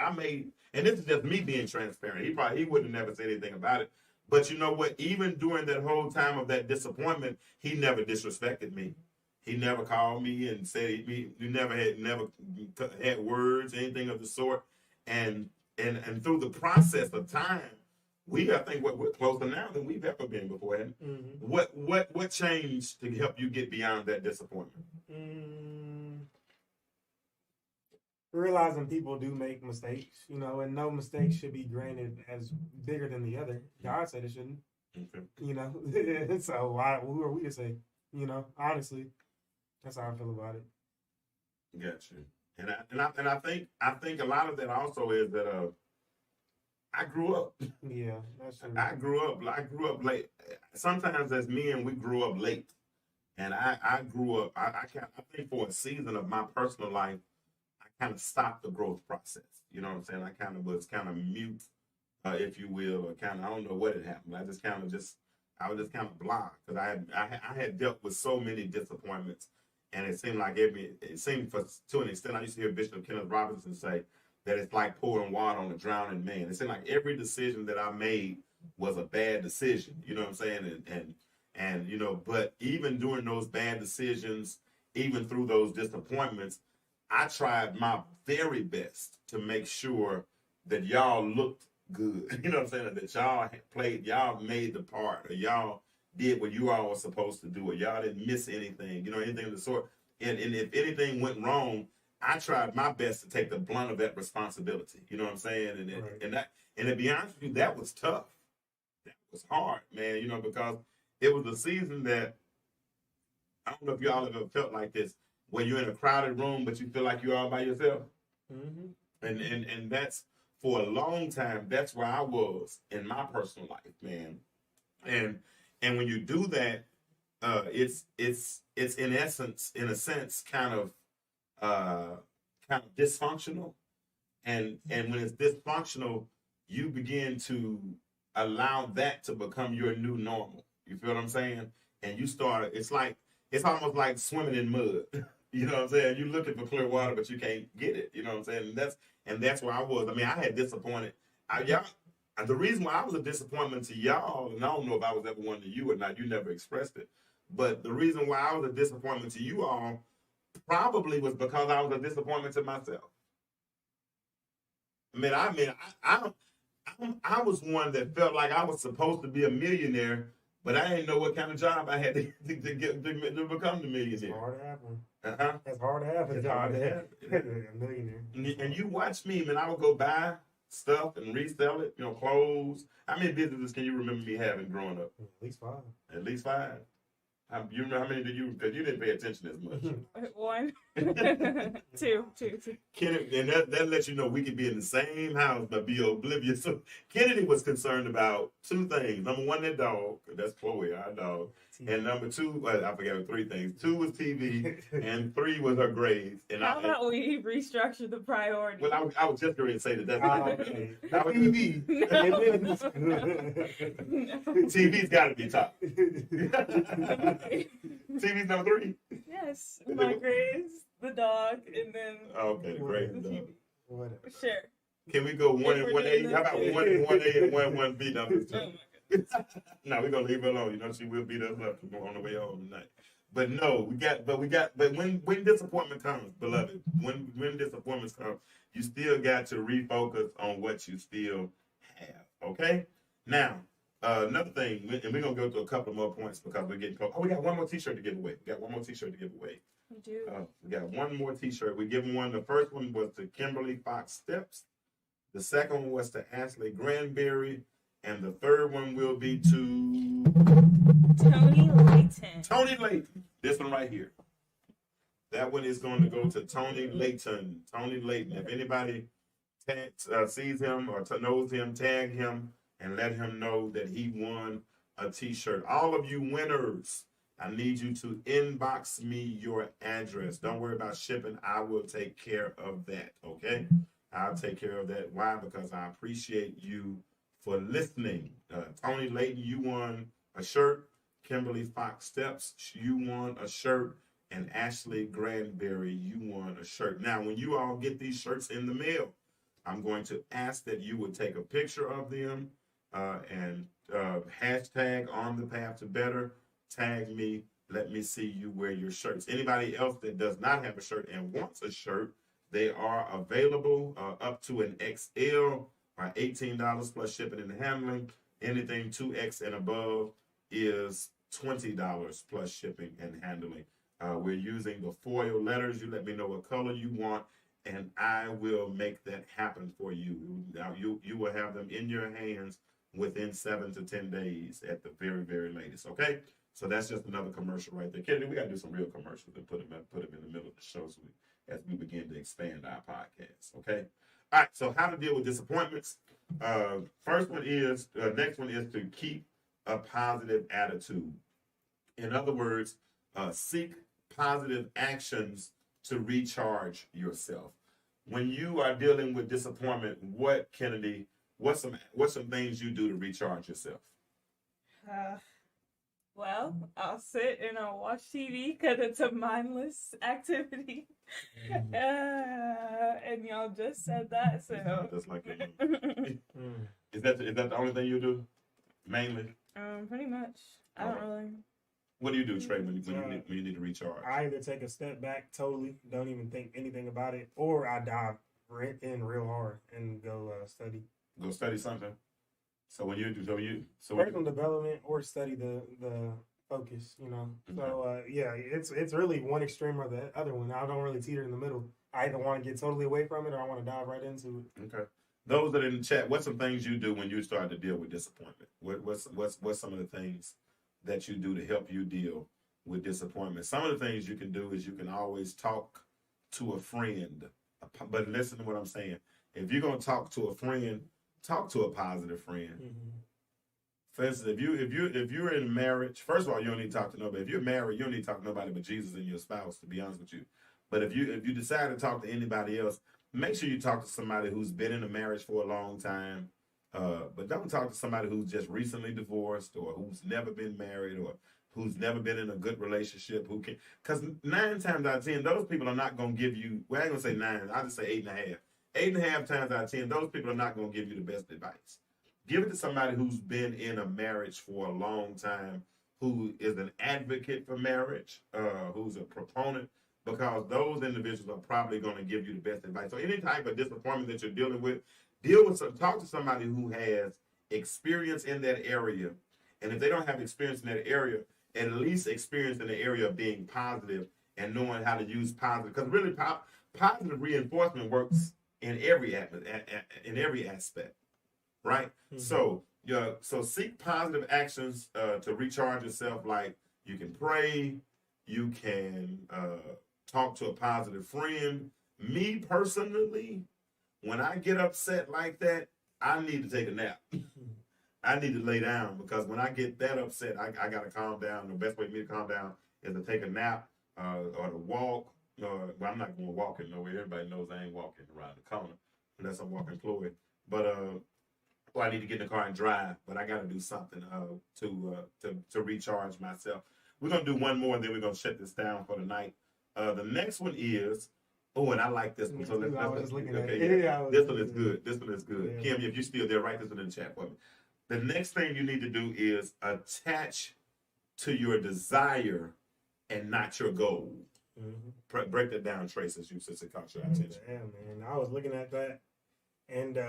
and this is just me being transparent. He wouldn't have never said anything about it. But you know what? Even during that whole time of that disappointment, he never disrespected me. He never called me and said you never had words, anything of the sort. And through the process of time, I think we're closer now than we've ever been before. Mm-hmm. What changed to help you get beyond that disappointment? Realizing people do make mistakes, and no mistake should be granted as bigger than the other. God said it shouldn't. Okay. So who are we to say? Honestly, that's how I feel about it. Gotcha. And I think a lot of that also is that I grew up. Yeah, that's true. I grew up late. Sometimes as men, we grew up late, and I grew up. I think for a season of my personal life, kind of stopped the growth process. You know what I'm saying? I kind of was mute, if you will, or I don't know what had happened. I was just kind of blind because I had dealt with so many disappointments, and it seemed to an extent. I used to hear Bishop Kenneth Robinson say that it's like pouring water on a drowning man. It seemed like every decision that I made was a bad decision. You know what I'm saying? And but even during those bad decisions, even through those disappointments, I tried my very best to make sure that y'all looked good. You know what I'm saying? That y'all made the part, or y'all did what you all were supposed to do, or y'all didn't miss anything, anything of the sort. And if anything went wrong, I tried my best to take the blunt of that responsibility. You know what I'm saying? And to be honest with you, that was tough. That was hard, man, because it was a season that, I don't know if y'all have ever felt like this, when you're in a crowded room, but you feel like you're all by yourself. Mm-hmm. And that's, for a long time, that's where I was in my personal life, man. And when you do that, it's in essence, in a sense, kind of dysfunctional. And when it's dysfunctional, you begin to allow that to become your new normal. You feel what I'm saying? And you start, it's almost like swimming in mud. You know what I'm saying? You're looking for clear water, but you can't get it. You know what I'm saying? And that's where I was. I mean, I had disappointed. The reason why I was a disappointment to y'all, and I don't know if I was ever one to you or not, you never expressed it. But the reason why I was a disappointment to you all probably was because I was a disappointment to myself. I was one that felt like I was supposed to be a millionaire, but I didn't know what kind of job I had to become the millionaire. It's hard to happen. Uh-huh. It's hard to have a It's job. hard to have. A millionaire. And you watch me, man, I would go buy stuff and resell it, clothes. How many businesses can you remember me having growing up? At least 5. At least 5. You remember how many did you? Because you didn't pay attention as much. 1, 2. Kennedy, and that lets you know we could be in the same house but be oblivious. So Kennedy was concerned about 2 things. Number 1, that dog. That's Chloe, our dog. And number 2, I forgot 3 things. 2 was TV, and 3 was her grades. And How about we restructure the priorities? Well, I was just going to say that's Okay. that was TV. TV's got to be top. TV's number 3. Yes, my grades, the dog, and then Okay, great. Whatever. sure. Can we go 1 and 1A? How about 1A and 1B numbers? Oh my God. No, we're gonna leave her alone. She will beat us up on the way home tonight. But no, but when disappointment comes, beloved, when disappointments come, you still got to refocus on what you still have. Okay? Now, another thing, and we're gonna go through a couple more points because we're getting close. Oh, we got one more t-shirt to give away. We do. We got one more t-shirt. We're giving one. The first one was to Kimberly Fox Steps. The second one was to Ashley Granberry. And the third one will be to Tony Layton. Tony Layton. This one right here. That one is going to go to Tony Layton. Tony Layton. If anybody sees him or knows him, tag him and let him know that he won a t-shirt. All of you winners, I need you to inbox me your address. Don't worry about shipping. I will take care of that, okay? I'll take care of that. Why? Because I appreciate you for listening. Tony Layton, you won a shirt. Kimberly Fox Steps, you won a shirt. And Ashley Granberry, you won a shirt. Now, when you all get these shirts in the mail, I'm going to ask that you would take a picture of them and hashtag on the path to better. Tag me. Let me see you wear your shirts. Anybody else that does not have a shirt and wants a shirt, they are available up to an XL. $18 plus shipping and handling. Anything 2X and above is $20 plus shipping and handling. We're using the foil letters. You let me know what color you want, and I will make that happen for you. Now, you will have them in your hands within 7 to 10 days at the very, very latest. Okay? So that's just another commercial right there. Kennedy, we got to do some real commercials and put them in the middle of the show as we begin to expand our podcast. Okay? All right, so how to deal with disappointments. Next one is to keep a positive attitude. In other words, seek positive actions to recharge yourself. When you are dealing with disappointment, what's some things you do to recharge yourself? Well, I'll sit and I'll watch TV because it's a mindless activity. And y'all just said that, so. That's like it. Is that the only thing you do? Mainly? Pretty much. I don't really. What do you do, Trey, when you need to recharge? I either take a step back totally, don't even think anything about it, or I dive in real hard and go study. Go study something. So when you do, personal development or study the focus, Okay. So it's really one extreme or the other one. I don't really teeter in the middle. I either want to get totally away from it or I want to dive right into it. Okay. Those that are in the chat, what's some things you do when you start to deal with disappointment? What's some of the things that you do to help you deal with disappointment? Some of the things you can do is you can always talk to a friend. But listen to what I'm saying. If you're gonna talk to a friend, talk to a positive friend. Mm-hmm. For instance, if you're in marriage, first of all, you don't need to talk to nobody. If you're married, you don't need to talk to nobody but Jesus and your spouse, to be honest with you. But if you decide to talk to anybody else, make sure you talk to somebody who's been in a marriage for a long time, But don't talk to somebody who's just recently divorced or who's never been married or who's never been in a good relationship. Who can? Because 9 times out of 10, those people are not going to give you. Well, I ain't gonna say 9. I'll just say 8.5. 8.5 times out of 10, those people are not going to give you the best advice. Give it to somebody who's been in a marriage for a long time, who is an advocate for marriage, who's a proponent, because those individuals are probably going to give you the best advice. So any type of disappointment that you're dealing with, talk to somebody who has experience in that area. And if they don't have experience in that area, at least experience in the area of being positive and knowing how to use positive. Because really, positive reinforcement works in every aspect, right? Mm-hmm. So seek positive actions to recharge yourself. Like you can pray, you can talk to a positive friend. Me personally, when I get upset like that, I need to take a nap. I need to lay down, because when I get that upset, I got to calm down. The best way for me to calm down is to take a nap or to walk. Well, I'm not going to walk it nowhere. Everybody knows I ain't walking around the corner unless I'm walking Chloe. But I need to get in the car and drive. But I got to do something to recharge myself. We're going to do one more, and then we're going to shut this down for the night. The next one is, and I like this one. So let's looking at it. Yeah. This one is good. This one is good. Yeah. Kim, if you're still there, write this one in the chat for me. The next thing you need to do is attach to your desire and not your goal. Mm-hmm. Break that down, Trace, since it caught your attention. Yeah, man. I was looking at that, and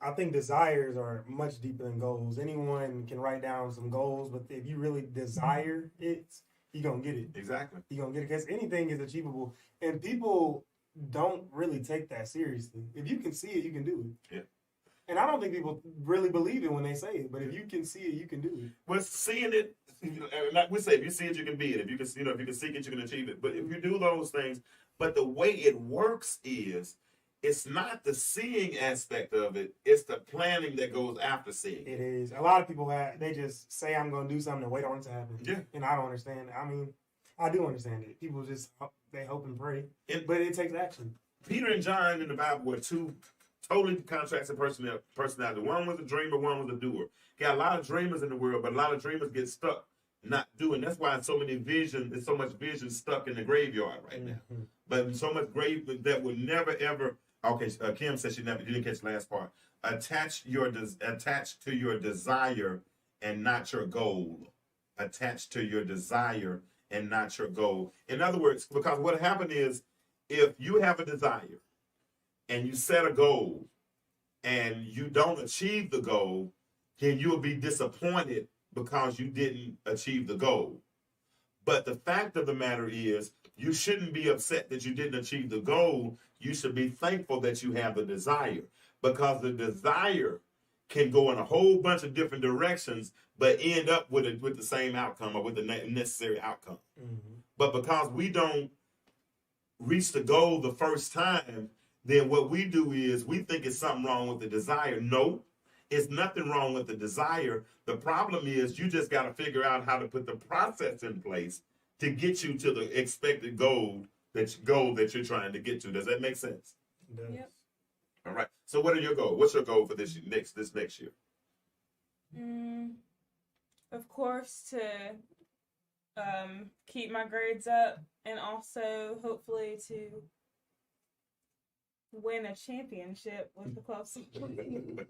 I think desires are much deeper than goals. Anyone can write down some goals, but if you really desire it, you're going to get it. Exactly. You're going to get it, because anything is achievable. And people don't really take that seriously. If you can see it, you can do it. Yeah. And I don't think people really believe it when they say it, but if you can see it, you can do it. Well, seeing it, like we say, if you see it, you can be it. If you can, if you can seek it, you can achieve it. But if you do those things, but the way it works is, it's not the seeing aspect of it; it's the planning that goes after seeing. It is. A lot of people they just say, "I'm going to do something," and wait on it to happen. Yeah. And I don't understand. I mean, I do understand it. People just they hope and pray, but it takes action. Peter and John in the Bible were two totally contrasting personality. One was a dreamer, one was a doer. Got a lot of dreamers in the world, but a lot of dreamers get stuck not doing. That's why there's so much vision stuck in the graveyard right now. Mm-hmm. But so much grave that would never ever. Okay, Kim said you didn't catch the last part. Attach to your desire and not your goal. Attach to your desire and not your goal. In other words, because what happened is, if you have a desire and you set a goal and you don't achieve the goal, then you'll be disappointed because you didn't achieve the goal. But the fact of the matter is, you shouldn't be upset that you didn't achieve the goal. You should be thankful that you have the desire, because the desire can go in a whole bunch of different directions, but end up with the same outcome or with the necessary outcome. Mm-hmm. But because we don't reach the goal the first time, then what we do is we think it's something wrong with the desire. No, it's nothing wrong with the desire. The problem is you just got to figure out how to put the process in place to get you to the expected goal that you're trying to get to. Does that make sense? Yep. All right. So what are your goals? What's your goal for this next year? Of course, to keep my grades up, and also hopefully to win a championship with the club. Are you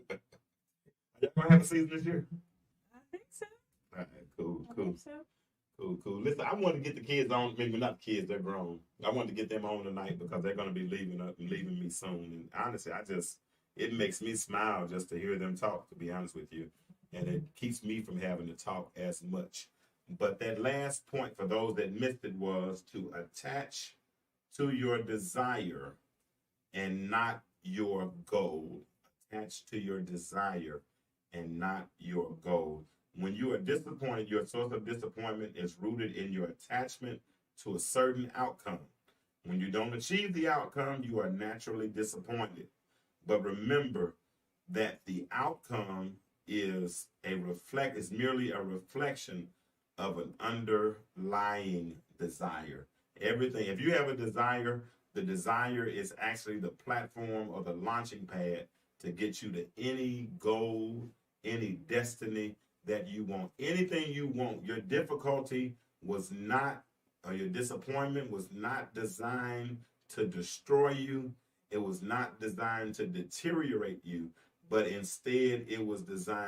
gonna have a season this year? I think so. All right, cool. I think so. Cool. Listen, I want to get the kids on. Maybe not the kids; they're grown. I want to get them on tonight because they're going to be leaving me soon. And honestly, it makes me smile just to hear them talk. To be honest with you, and it keeps me from having to talk as much. But that last point for those that missed it was to attach to your desire and not your goal. Attach to your desire and not your goal. When you are disappointed, your source of disappointment is rooted in your attachment to a certain outcome. When you don't achieve the outcome, you are naturally disappointed. But remember that the outcome is merely a reflection of an underlying desire. Everything, if you have a desire, the desire is actually the platform or the launching pad to get you to any goal, any destiny that you want. Anything you want. Your difficulty was not, or your disappointment was not designed to destroy you. It was not designed to deteriorate you, but instead it was designed